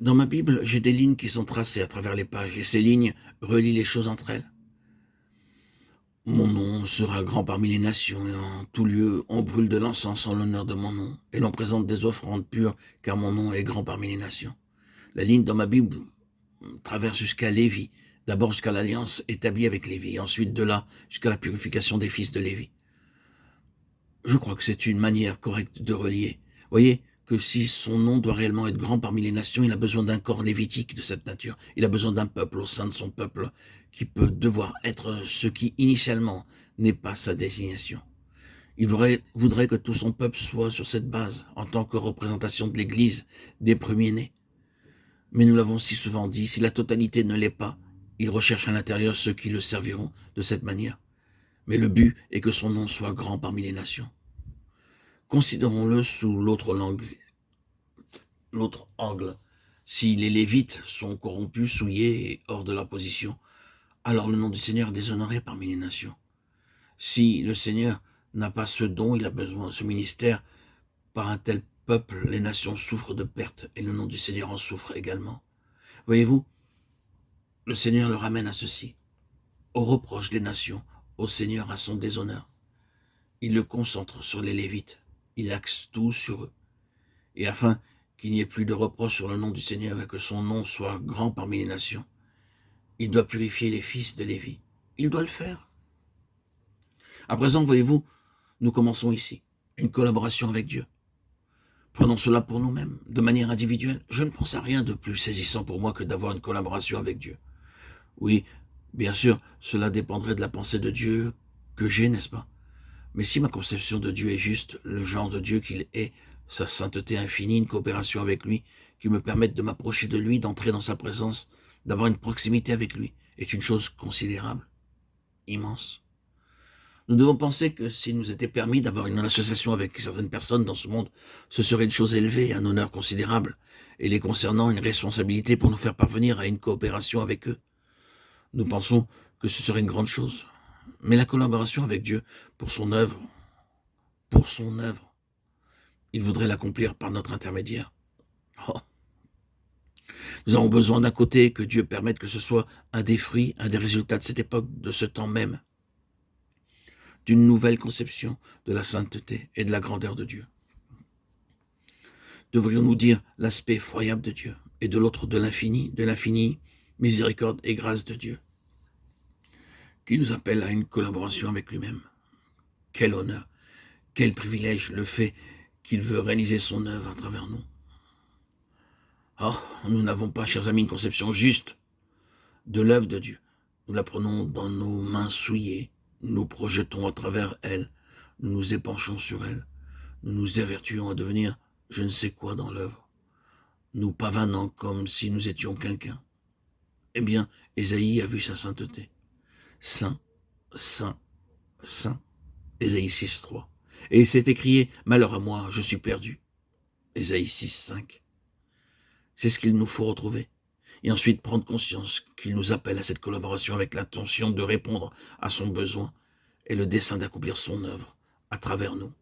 Dans ma Bible, j'ai des lignes qui sont tracées à travers les pages et ces lignes relient les choses entre elles. Mon nom sera grand parmi les nations et en tout lieu on brûle de l'encens en l'honneur de mon nom et l'on présente des offrandes pures car mon nom est grand parmi les nations. La ligne dans ma Bible traverse jusqu'à Lévi, d'abord jusqu'à l'alliance établie avec Lévi et ensuite de là jusqu'à la purification des fils de Lévi. Je crois que c'est une manière correcte de relier. Voyez que si son nom doit réellement être grand parmi les nations, il a besoin d'un corps lévitique de cette nature. Il a besoin d'un peuple au sein de son peuple qui peut devoir être ce qui initialement n'est pas sa désignation. Il voudrait que tout son peuple soit sur cette base en tant que représentation de l'Église des premiers-nés. Mais nous l'avons si souvent dit, si la totalité ne l'est pas, il recherche à l'intérieur ceux qui le serviront de cette manière. Mais le but est que son nom soit grand parmi les nations. Considérons-le sous l'autre angle. Si les Lévites sont corrompus, souillés et hors de leur position, alors le nom du Seigneur est déshonoré parmi les nations. Si le Seigneur n'a pas ce dont il a besoin, ce ministère, par un tel peuple, les nations souffrent de perte et le nom du Seigneur en souffre également. Voyez-vous, le Seigneur le ramène à ceci, au reproche des nations, au Seigneur à son déshonneur. Il le concentre sur les Lévites, il axe tout sur eux. Et afin qu'il n'y ait plus de reproche sur le nom du Seigneur et que son nom soit grand parmi les nations, il doit purifier les fils de Lévi. Il doit le faire. À présent, voyez-vous, nous commençons ici, une collaboration avec Dieu. Prenons cela pour nous-mêmes, de manière individuelle. Je ne pense à rien de plus saisissant pour moi que d'avoir une collaboration avec Dieu. Oui, bien sûr, cela dépendrait de la pensée de Dieu que j'ai, n'est-ce pas? Mais si ma conception de Dieu est juste, le genre de Dieu qu'il est, sa sainteté infinie, une coopération avec lui, qui me permette de m'approcher de lui, d'entrer dans sa présence, d'avoir une proximité avec lui, est une chose considérable, immense. Nous devons penser que s'il nous était permis d'avoir une association avec certaines personnes dans ce monde, ce serait une chose élevée, un honneur considérable, et les concernant une responsabilité pour nous faire parvenir à une coopération avec eux. Nous pensons que ce serait une grande chose. Mais la collaboration avec Dieu pour son œuvre, il voudrait l'accomplir par notre intermédiaire. Oh. Nous avons besoin d'un côté que Dieu permette que ce soit un des fruits, un des résultats de cette époque, de ce temps même, d'une nouvelle conception de la sainteté et de la grandeur de Dieu. Devrions-nous dire l'aspect effroyable de Dieu, et de l'autre de l'infini miséricorde et grâce de Dieu, qui nous appelle à une collaboration avec lui-même. Quel honneur, quel privilège le fait qu'il veut réaliser son œuvre à travers nous. Oh, nous n'avons pas, chers amis, une conception juste de l'œuvre de Dieu. Nous la prenons dans nos mains souillées, nous nous projetons à travers elle, nous nous épanchons sur elle, nous nous évertuons à devenir je ne sais quoi dans l'œuvre, nous pavanant comme si nous étions quelqu'un. Eh bien, Ésaïe a vu sa sainteté. Saint, saint, saint. Ésaïe 6,3. Et il s'est écrié, malheur à moi, je suis perdu. Ésaïe 6,5. C'est ce qu'il nous faut retrouver. Et ensuite prendre conscience qu'il nous appelle à cette collaboration avec l'intention de répondre à son besoin et le dessein d'accomplir son œuvre à travers nous.